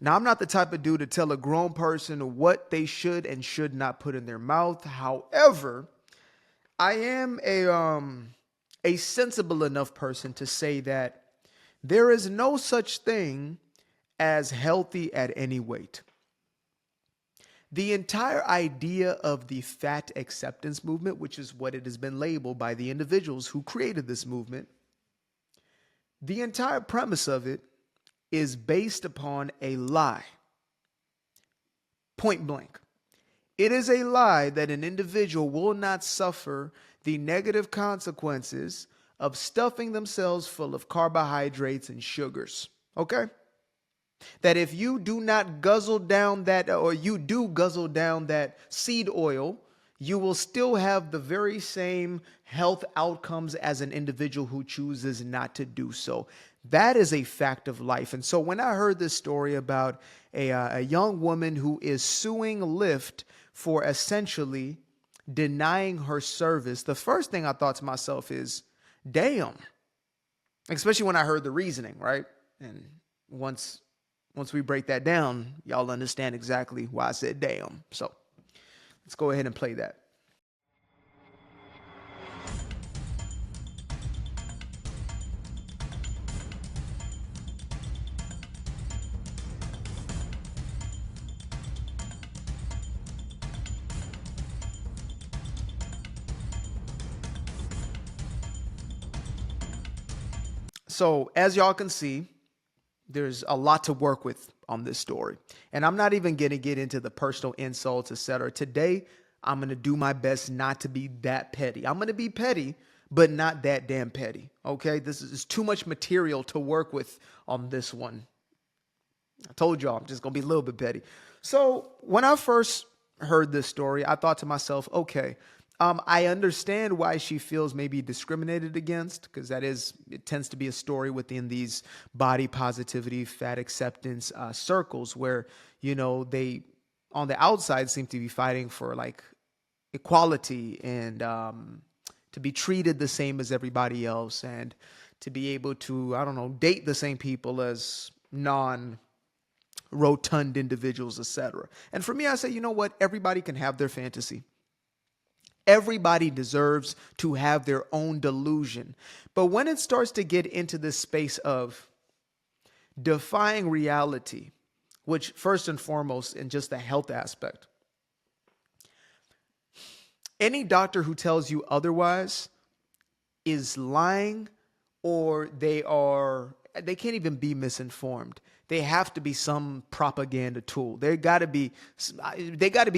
Now, I'm not the type of dude to tell a grown person what they should and should not put in their mouth. However, I am a sensible enough person to say that there is no such thing as healthy at any weight. The entire idea of the fat acceptance movement, which is what it has been labeled by the individuals who created this movement, the entire premise of it is based upon a lie. Point blank. It is a lie that an individual will not suffer the negative consequences of stuffing themselves full of carbohydrates and sugars. Okay? That if you do not guzzle down that, or you do guzzle down that seed oil, you will still have the very same health outcomes as an individual who chooses not to do so. That is a fact of life. And so when I heard this story about a young woman who is suing LYFT for essentially denying her service, the first thing I thought to myself is, damn. Especially when I heard the reasoning, right? And once we break that down, y'all understand exactly why I said damn. So let's go ahead and play that. So as y'all can see, there's a lot to work with on this story. And I'm not even going to get into the personal insults, etc. Today, I'm going to do my best not to be that petty. I'm going to be petty, but not that damn petty. Okay? This is too much material to work with on this one. I told y'all I'm just going to be a little bit petty. So when I first heard this story, I thought to myself, okay, I understand why she feels maybe discriminated against, because it tends to be a story within these body positivity, fat acceptance circles where, they on the outside seem to be fighting for like equality and to be treated the same as everybody else and to be able to, I don't know, date the same people as non-rotund individuals, etc. And for me, I say, you know what? Everybody can have their fantasy. Everybody deserves to have their own delusion. But when it starts to get into this space of defying reality, which first and foremost in just the health aspect, any doctor who tells you otherwise is lying, or they can't even be misinformed. They have to be some propaganda tool. They got to be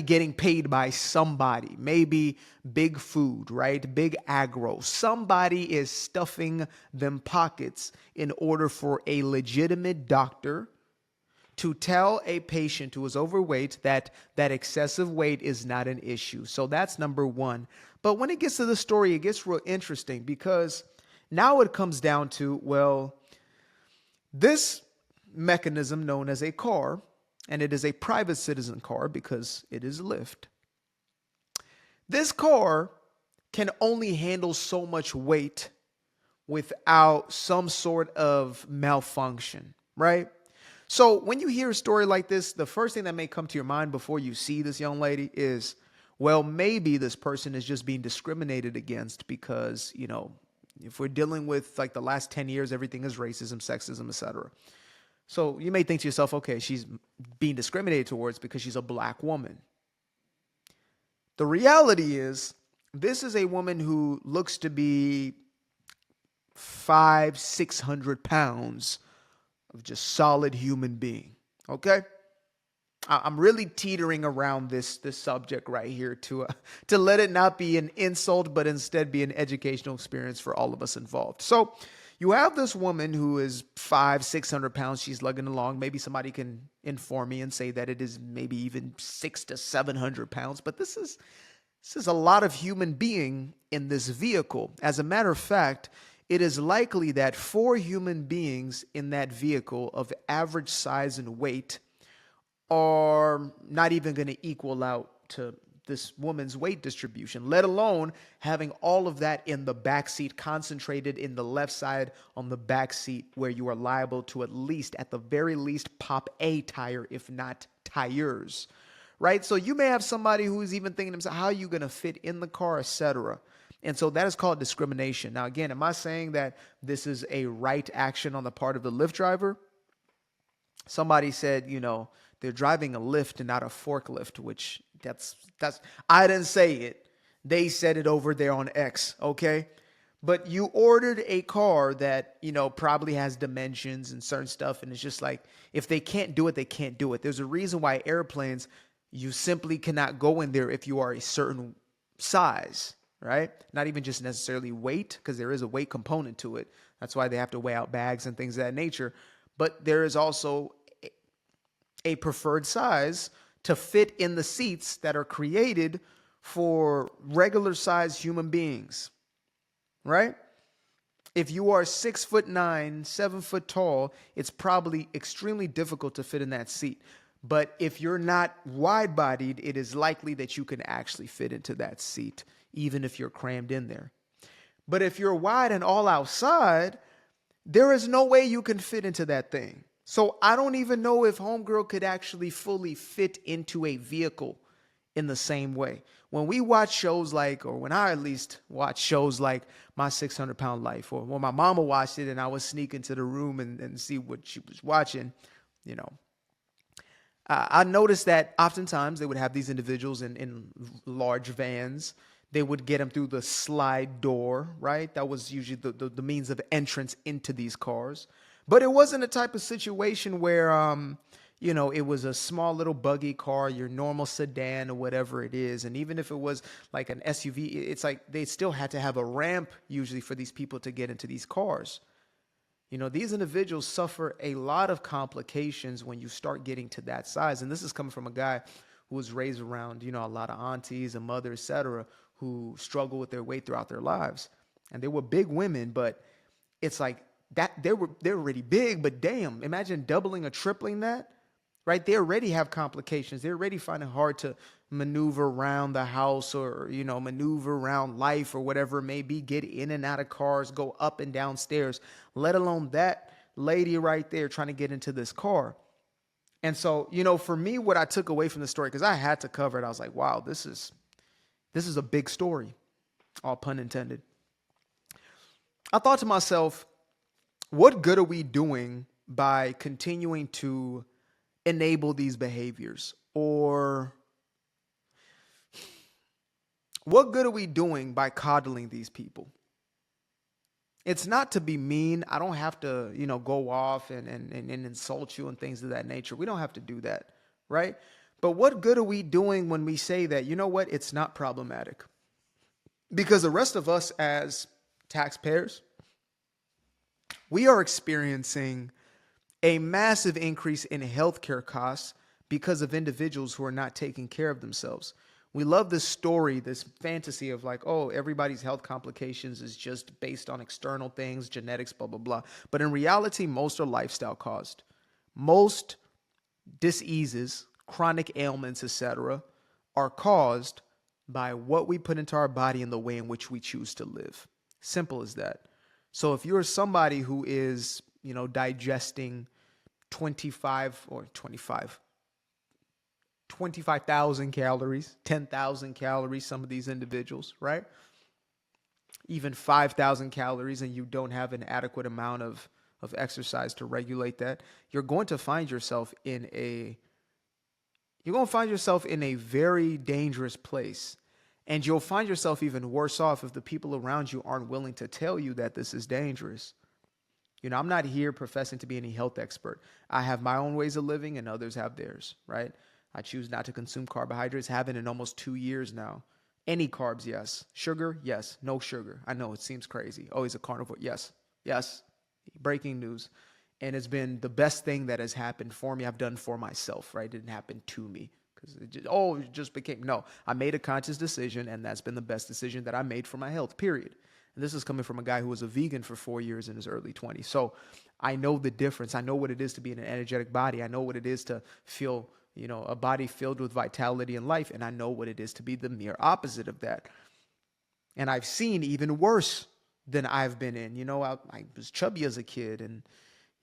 getting paid by somebody. Maybe big food, right? Big agro. Somebody is stuffing them pockets in order for a legitimate doctor to tell a patient who is overweight that excessive weight is not an issue. So that's number one. But when it gets to the story, it gets real interesting because now it comes down to, well, this mechanism known as a car, and it is a private citizen car because it is LYFT. This car can only handle so much weight without some sort of malfunction, right? So when you hear a story like this, the first thing that may come to your mind before you see this young lady is, well, maybe this person is just being discriminated against because, if we're dealing with like the last 10 years, everything is racism, sexism, etc. So you may think to yourself, okay, she's being discriminated towards because she's a black woman. The reality is, this is a woman who looks to be 500-600 pounds of just solid human being. Okay? I'm really teetering around this subject right here to let it not be an insult, but instead be an educational experience for all of us involved. So you have this woman who is 500-600 pounds. She's lugging along. Maybe somebody can inform me and say that it is maybe even 600 to 700 pounds. But this is a lot of human being in this vehicle. As a matter of fact, it is likely that 4 human beings in that vehicle of average size and weight are not even going to equal out to this woman's weight distribution, let alone having all of that in the back seat, concentrated in the left side on the back seat, where you are liable to at the very least, pop a tire, if not tires, right? So you may have somebody who's even thinking to themselves, how are you going to fit in the car, etc. And so that is called discrimination. Now, again, am I saying that this is a right action on the part of the Lyft driver? Somebody said, they're driving a Lyft and not a forklift, which that's I didn't say it. They said it over there on X, okay? But you ordered a car that, probably has dimensions and certain stuff, and it's just like, if they can't do it, they can't do it. There's a reason why airplanes, you simply cannot go in there if you are a certain size, right? Not even just necessarily weight, because there is a weight component to it. That's why they have to weigh out bags and things of that nature. But there is also a preferred size to fit in the seats that are created for regular sized human beings, right? If you are 6'9", 7 foot tall, it's probably extremely difficult to fit in that seat. But if you're not wide bodied, it is likely that you can actually fit into that seat, even if you're crammed in there. But if you're wide and all outside, there is no way you can fit into that thing. So I don't even know if homegirl could actually fully fit into a vehicle in the same way. When we watch shows like, or when I at least watch shows like My 600-Pound Life, or when my mama watched it and I would sneak into the room and see what she was watching, I noticed that oftentimes they would have these individuals in large vans. They would get them through the slide door, right? That was usually the means of entrance into these cars. But it wasn't a type of situation where, it was a small little buggy car, your normal sedan or whatever it is. And even if it was like an SUV, it's like they still had to have a ramp usually for these people to get into these cars. These individuals suffer a lot of complications when you start getting to that size. And this is coming from a guy who was raised around, a lot of aunties and mothers, et cetera, who struggle with their weight throughout their lives. And they were big women, but it's like that they're already big, but damn, imagine doubling or tripling that, right? They already have complications. They already find it hard to maneuver around the house or, maneuver around life or whatever it may be, get in and out of cars, go up and down stairs, let alone that lady right there trying to get into this car. And so, for me, what I took away from the story, because I had to cover it, I was like, wow, this is a big story, all pun intended. I thought to myself, what good are we doing by continuing to enable these behaviors? Or what good are we doing by coddling these people? It's not to be mean. I don't have to, go off and insult you and things of that nature. We don't have to do that, right? But what good are we doing when we say that, it's not problematic? Because the rest of us as taxpayers, we are experiencing a massive increase in healthcare costs because of individuals who are not taking care of themselves. We love this story, this fantasy of like, oh, everybody's health complications is just based on external things, genetics, blah, blah, blah. But in reality, most are lifestyle caused. Most diseases, chronic ailments, etc., are caused by what we put into our body and the way in which we choose to live. Simple as that. So if you're somebody who is, digesting 25,000 calories, 10,000 calories, some of these individuals, right? Even 5,000 calories, and you don't have an adequate amount of exercise to regulate that, you're going to find yourself in a very dangerous place. And you'll find yourself even worse off if the people around you aren't willing to tell you that this is dangerous. I'm not here professing to be any health expert. I have my own ways of living and others have theirs, right? I choose not to consume carbohydrates, haven't in almost 2 years now. Any carbs, yes. Sugar, yes. No sugar. I know it seems crazy. Always a carnivore. Yes. Breaking news. And it's been the best thing that has happened for me. I've done for myself, right? It didn't happen to me. Because it just became, no, I made a conscious decision, and that's been the best decision that I made for my health, period. And this is coming from a guy who was a vegan for 4 years in his early 20s. So I know the difference. I know what it is to be in an energetic body. I know what it is to feel, a body filled with vitality and life. And I know what it is to be the mere opposite of that. And I've seen even worse than I've been in. I was chubby as a kid, and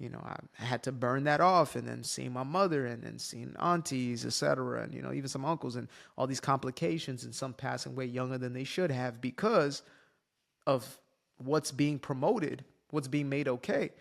I had to burn that off, and then seeing my mother, and then seeing aunties, etc., and even some uncles, and all these complications, and some passing away younger than they should have because of what's being promoted, what's being made okay.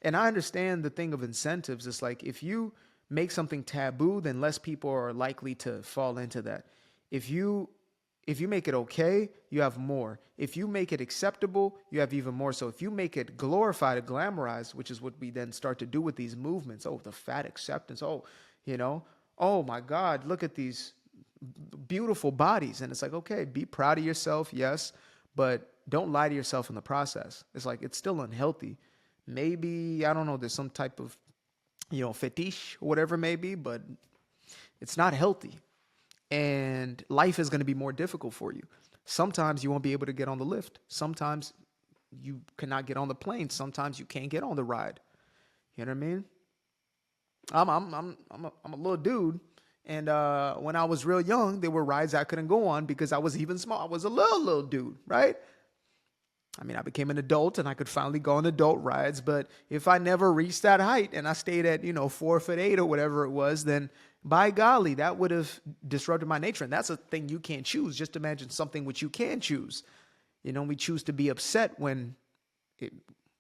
And I understand the thing of incentives. It's like if you make something taboo, then less people are likely to fall into that. If you make it okay, you have more. If you make it acceptable, you have even more. So if you make it glorified and glamorized, which is what we then start to do with these movements. Oh, the fat acceptance. Oh, oh my God, look at these beautiful bodies. And it's like, okay, be proud of yourself, yes, but don't lie to yourself in the process. It's like, it's still unhealthy. Maybe, I don't know, there's some type of, fetish or whatever it may be, but it's not healthy. And life is going to be more difficult for you. Sometimes you won't be able to get on the lift. Sometimes you cannot get on the plane. Sometimes you can't get on the ride. You know what I mean? I'm a little dude, and when I was real young, there were rides I couldn't go on because I was even small. I was a little dude, right? I mean, I became an adult and I could finally go on adult rides. But if I never reached that height and I stayed at 4'8" or whatever it was, then by golly, that would have disrupted my nature. And that's a thing you can't choose. Just imagine something which you can choose. We choose to be upset when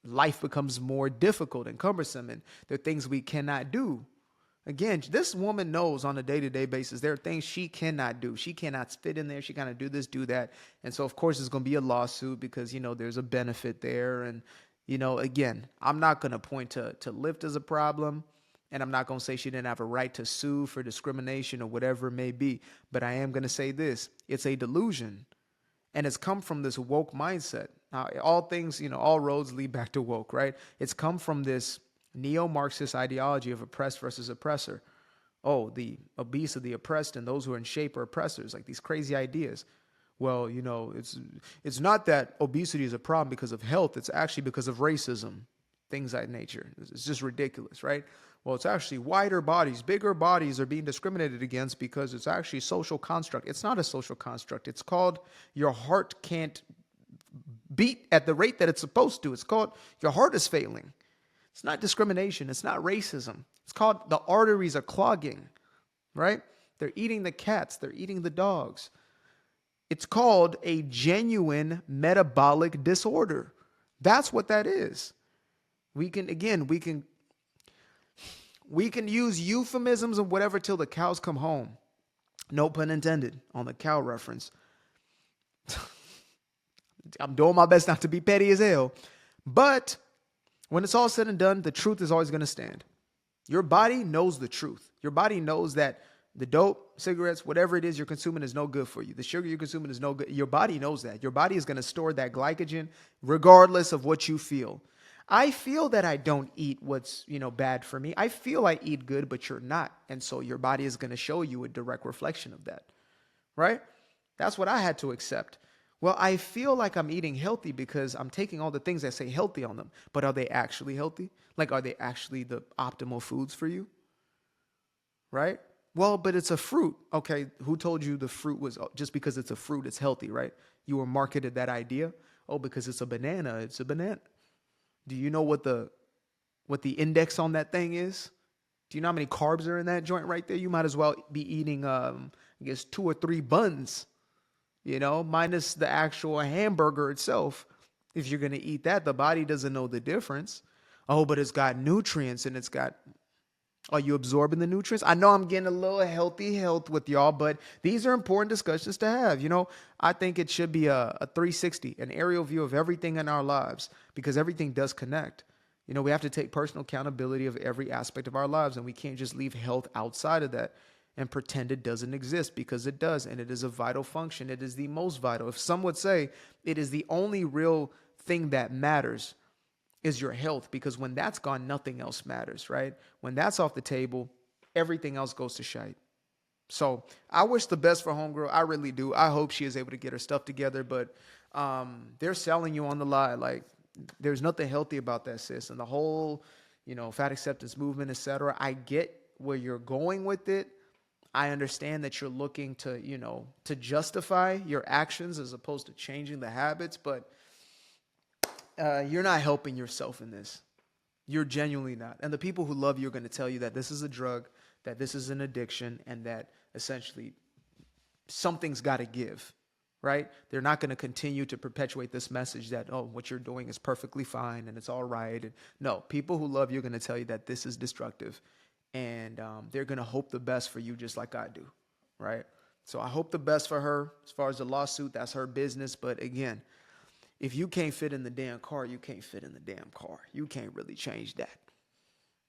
life becomes more difficult and cumbersome, and there are things we cannot do. Again, this woman knows on a day-to-day basis there are things she cannot do. She cannot fit in there. She cannot do this, do that. And so, of course, there's going to be a lawsuit because, there's a benefit there. And, again, I'm not going to point to LYFT as a problem. And I'm not going to say she didn't have a right to sue for discrimination or whatever it may be. But I am going to say this. It's a delusion. And it's come from this woke mindset. Now, all things, all roads lead back to woke, right? It's come from this neo-Marxist ideology of oppressed versus oppressor. Oh, the obese are the oppressed and those who are in shape are oppressors, like these crazy ideas. Well, it's not that obesity is a problem because of health. It's actually because of racism, things of that nature. It's just ridiculous, right? Well, it's actually wider bodies, bigger bodies are being discriminated against because it's actually a social construct. It's not a social construct. It's called your heart can't beat at the rate that it's supposed to. It's called your heart is failing. It's not discrimination. It's not racism. It's called the arteries are clogging, right? They're eating the cats. They're eating the dogs. It's called a genuine metabolic disorder. That's what that is. We can use euphemisms and whatever till the cows come home. No pun intended on the cow reference. I'm doing my best not to be petty as hell. But when it's all said and done, the truth is always going to stand. Your body knows the truth. Your body knows that the dope, cigarettes, whatever it is you're consuming is no good for you. The sugar you're consuming is no good. Your body knows that. Your body is going to store that glycogen regardless of what you feel. I feel that I don't eat what's, bad for me. I feel I eat good, but you're not. And so your body is going to show you a direct reflection of that, right? That's what I had to accept. Well, I feel like I'm eating healthy because I'm taking all the things that say healthy on them. But are they actually healthy? Like, are they actually the optimal foods for you? Right? Well, but it's a fruit. Okay, who told you the fruit was just because it's a fruit, it's healthy, right? You were marketed that idea. Oh, because it's a banana, it's a banana. Do you know what the index on that thing is? Do you know how many carbs are in that joint right there? You might as well be eating, 2 or 3 buns. Minus the actual hamburger itself. If you're going to eat that, the body doesn't know the difference. Oh, but it's got nutrients and are you absorbing the nutrients? I know I'm getting a little healthy health with y'all, but these are important discussions to have. I think it should be a 360, an aerial view of everything in our lives because everything does connect. We have to take personal accountability of every aspect of our lives, and we can't just leave health outside of that and pretend it doesn't exist because it does, and it is a vital function. It is the most vital. If some would say it is the only real thing that matters is your health, because when that's gone, nothing else matters, right? When that's off the table, everything else goes to shite. So I wish the best for homegirl. I really do. I hope she is able to get her stuff together, but they're selling you on the lie. Like, there's nothing healthy about that, sis. And the whole, fat acceptance movement, etc. I get where you're going with it. I understand that you're looking to, to justify your actions as opposed to changing the habits, but you're not helping yourself in this. You're genuinely not. And the people who love you are going to tell you that this is a drug, that this is an addiction, and that essentially something's got to give, right? They're not going to continue to perpetuate this message that, oh, what you're doing is perfectly fine and it's all right. And no, people who love you are going to tell you that this is destructive, and they're going to hope the best for you just like I do, right? So I hope the best for her. As far as the lawsuit, that's her business. But again, if you can't fit in the damn car, you can't fit in the damn car. You can't really change that.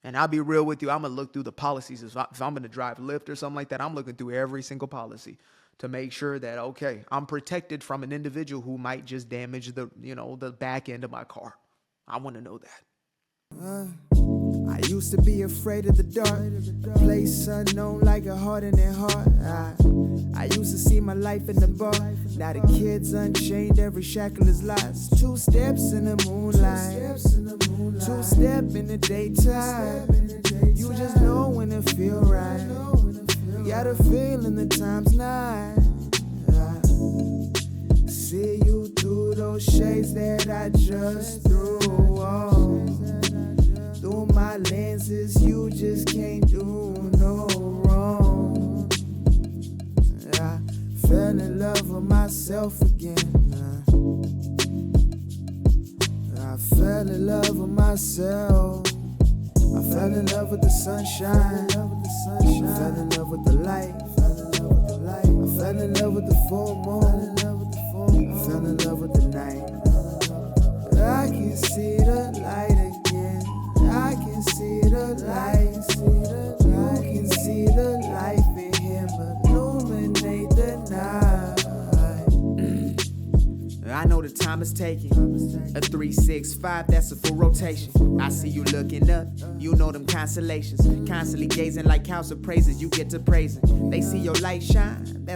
And I'll be real with you. I'm going to look through the policies. If I'm going to drive Lyft or something like that, I'm looking through every single policy to make sure that, okay, I'm protected from an individual who might just damage the back end of my car. I want to know that. I used to be afraid of the dark, a place unknown like a hardening heart. I used to see my life in the bar. Now the kids unchained, every shackle is lost. 2 steps in the moonlight, 2 step in the daytime. You just know when it feel right. You got a feeling the time's not. See you through those shades that I just threw on. Through my lenses, you just can't do no wrong. I fell in love with myself again. I fell in love with myself. I fell in love with the sunshine. I fell in love with the light. I fell in love with the full moon. I fell in love with the night. I can see the light again. I can see the light. You can see the life in him illuminate the night. I know the time is taking. A 365, that's a full rotation. I see you looking up, you know them constellations. Constantly gazing like house of praises, you get to praising. They see your light shine, that's